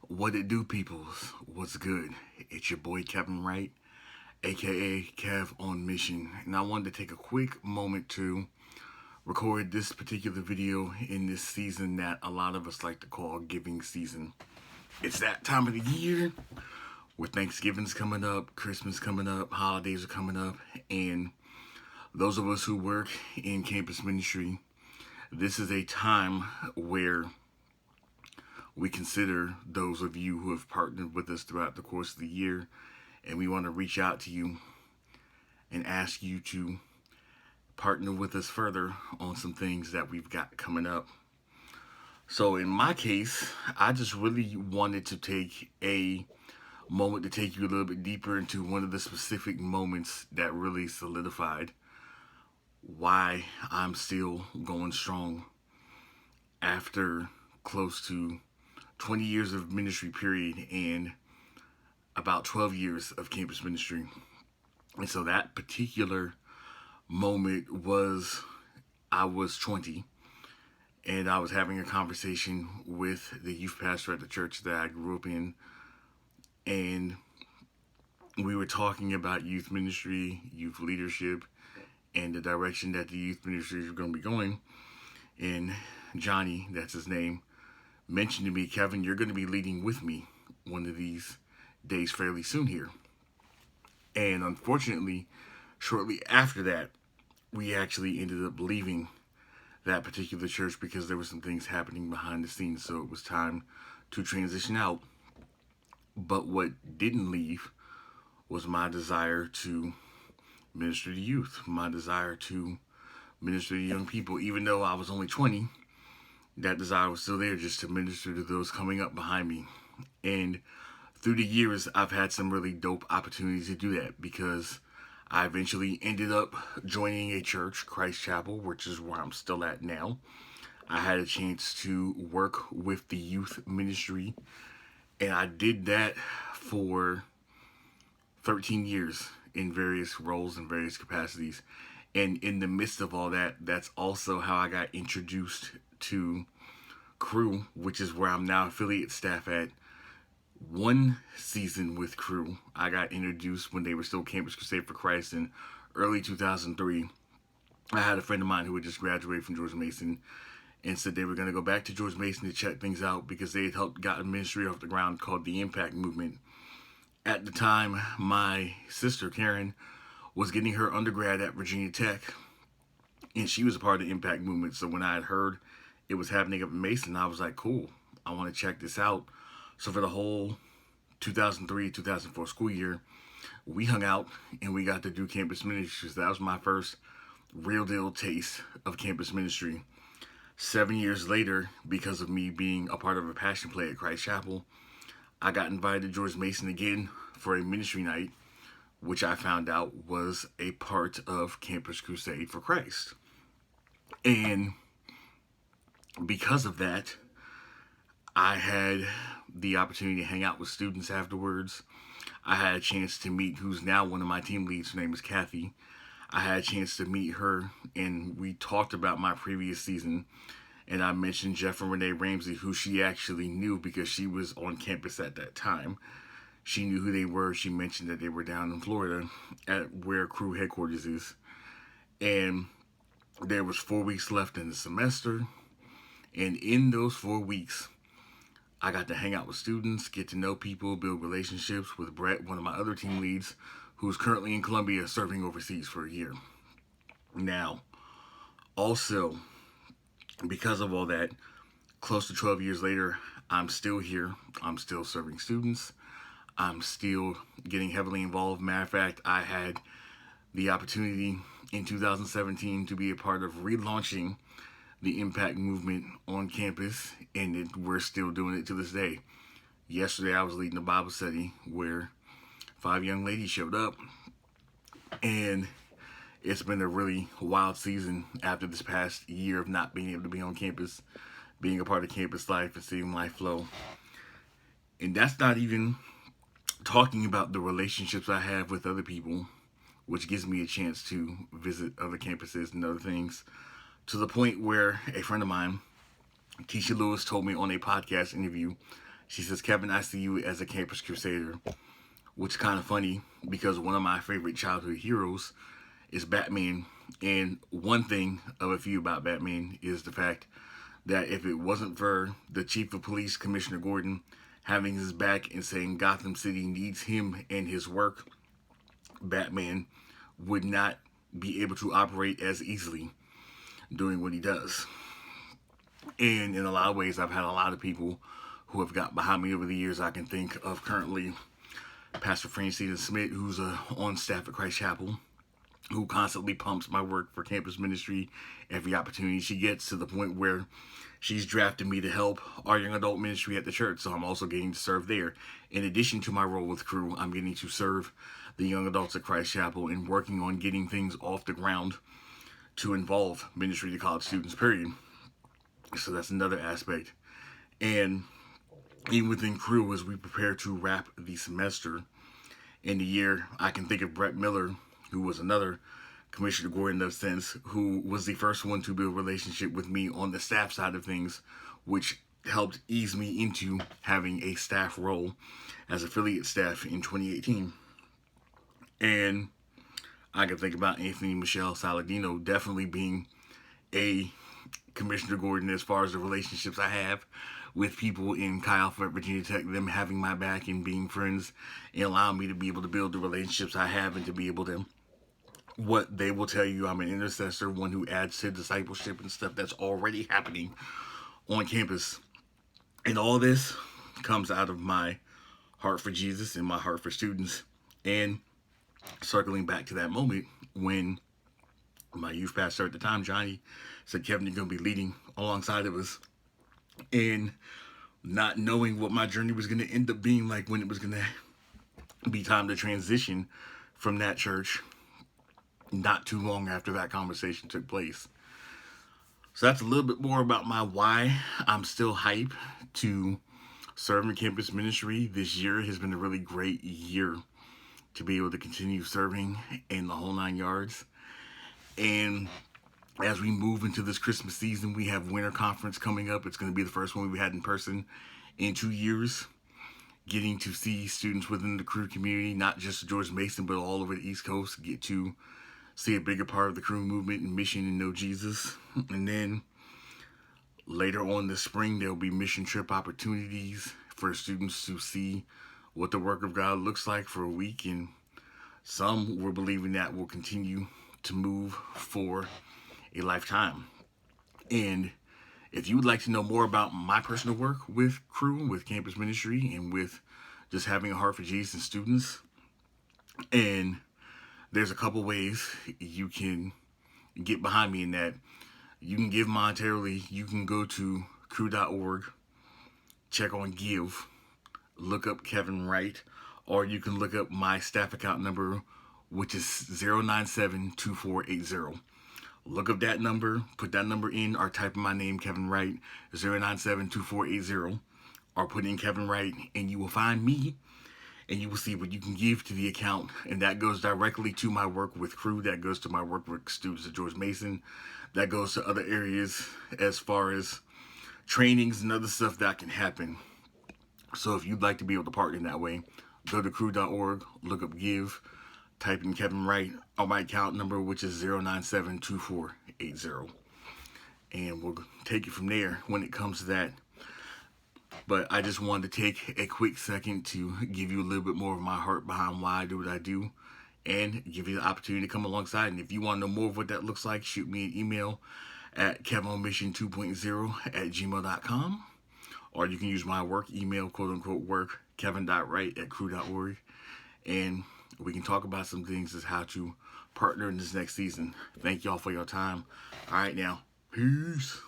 What it do, peoples? What's good? It's your boy Kevin Wright, aka Kev on Mission, and I wanted to take a quick moment to record this particular video in this season that a lot of us like to call giving season. It's that time of the year where Thanksgiving's coming up, Christmas coming up, holidays are coming up, and those of us who work in campus ministry, this is a time where we consider those of you who have partnered with us throughout the course of the year, and we want to reach out to you and ask you to partner with us further on some things that we've got coming up. So, in my case, I just really wanted to take a moment to take you a little bit deeper into one of the specific moments that really solidified why I'm still going strong after close to 20 years of ministry period and about 12 years of campus ministry. And so that particular moment was I was 20 and I was having a conversation with the youth pastor at the church that I grew up in. And we were talking about youth ministry, youth leadership, and the direction that the youth ministry is going to be going. And Johnny, that's his name, mentioned to me, Kevin, you're going to be leading with me one of these days fairly soon here. And unfortunately, shortly after that, we actually ended up leaving that particular church because there were some things happening behind the scenes. So it was time to transition out. But what didn't leave was my desire to minister to youth, my desire to minister to young people. Even though I was only 20, that desire was still there just to minister to those coming up behind me. And through the years, I've had some really dope opportunities to do that because I eventually ended up joining a church, Christ Chapel, which is where I'm still at now. I had a chance to work with the youth ministry, and I did that for 13 years in various roles and various capacities. And in the midst of all that, that's also how I got introduced to Cru, which is where I'm now affiliate staff at. One season with Cru, I got introduced when they were still Campus Crusade for Christ in early 2003. I had a friend of mine who had just graduated from George Mason and said they were going to go back to George Mason to check things out because they had helped got a ministry off the ground called the Impact Movement. At the time, my sister Karen was getting her undergrad at Virginia Tech, and she was a part of the Impact Movement. So when I had heard it was happening up in Mason, I was like, cool, I want to check this out. So for the whole 2003-2004 school year, we hung out and we got to do campus ministry. So that was my first real deal taste of campus ministry. 7 years later, because of me being a part of a passion play at Christ Chapel, I got invited to George Mason again for a ministry night, which I found out was a part of Campus Crusade for Christ. And because of that, I had the opportunity to hang out with students afterwards. I had a chance to meet who's now one of my team leads. Her name is Kathy. I had a chance to meet her, and we talked about my previous season. And I mentioned Jeff and Renee Ramsey, who she actually knew because she was on campus at that time. She knew who they were. She mentioned that they were down in Florida at where Cru headquarters is. And there was 4 weeks left in the semester. And in those 4 weeks, I got to hang out with students, get to know people, build relationships with Brett, one of my other team leads, who's currently in Colombia serving overseas for a year. Now, also, because of all that, close to 12 years later, I'm still here. I'm still serving students. I'm still getting heavily involved. Matter of fact, I had the opportunity in 2017 to be a part of relaunching the Impact Movement on campus, and we're still doing it to this day. Yesterday, I was leading a Bible study where 5 young ladies showed up, and it's been a really wild season after this past year of not being able to be on campus, being a part of campus life and seeing life flow. And that's not even talking about the relationships I have with other people, which gives me a chance to visit other campuses and other things, to the point where a friend of mine, Keisha Lewis, told me on a podcast interview She says, Kevin, I see you as a campus crusader, which is kind of funny because one of my favorite childhood heroes is Batman. And one thing of a few about Batman is the fact that if it wasn't for the chief of police, Commissioner Gordon, having his back and saying Gotham City needs him and his work, Batman would not be able to operate as easily doing what he does. And in a lot of ways, I've had a lot of people who have got behind me over the years. I can think of currently Pastor Francine Smith, who's on staff at Christ Chapel, who constantly pumps my work for campus ministry every opportunity she gets, to the point where she's drafted me to help our young adult ministry at the church. So I'm also getting to serve there. In addition to my role with Crew, I'm getting to serve the young adults at Christ Chapel and working on getting things off the ground to involve ministry to college students, period. So that's another aspect. And even within Crew, as we prepare to wrap the semester in the year, I can think of Brett Miller, who was another Commissioner Gordon in a sense, who was the first one to build a relationship with me on the staff side of things, which helped ease me into having a staff role as affiliate staff in 2018. And I can think about Anthony Michelle Saladino definitely being a Commissioner Gordon as far as the relationships I have with people in Chi Alpha at Virginia Tech, them having my back and being friends and allowing me to be able to build the relationships I have and to be able to, what they will tell you, I'm an intercessor, one who adds to discipleship and stuff that's already happening on campus. And all this comes out of my heart for Jesus and my heart for students. And circling back to that moment when my youth pastor at the time, Johnny, said, Kevin, you're going to be leading alongside of us. And not knowing what my journey was going to end up being like when it was going to be time to transition from that church, not too long after that conversation took place. So that's a little bit more about my why I'm still hyped to serve in campus ministry. This year has been a really great year to be able to continue serving in the whole 9 yards. And as we move into this Christmas season, we have winter conference coming up. It's going to be the first one we've had in person in 2 years. Getting to see students within the Crew community, not just George Mason, but all over the East Coast, get to see a bigger part of the Crew movement and mission and know Jesus. And then later on this spring, there'll be mission trip opportunities for students to see what the work of God looks like for a week. And some we're believing that will continue to move for a lifetime. And if you would like to know more about my personal work with Crew, with campus ministry, and with just having a heart for Jesus and students, and there's a couple ways you can get behind me in that. You can give monetarily. You can go to crew.org, check on give, look up Kevin Wright, or you can look up my staff account number, which is 0972480. Look up that number, put that number in, or type in my name, Kevin Wright, 0972480, or put in Kevin Wright, and you will find me, and you will see what you can give to the account. And that goes directly to my work with Crew, that goes to my work with students at George Mason, that goes to other areas as far as trainings and other stuff that can happen. So if you'd like to be able to partner in that way, go to crew.org, look up give, type in Kevin Wright on my account number, which is 0972480. And we'll take it from there when it comes to that. But I just wanted to take a quick second to give you a little bit more of my heart behind why I do what I do, and give you the opportunity to come alongside. And if you want to know more of what that looks like, shoot me an email at kevinmission2.0@gmail.com. Or you can use my work email, quote unquote work, kevin.wright@crew.org. And we can talk about some things as how to partner in this next season. Thank y'all for your time. All right, now, peace.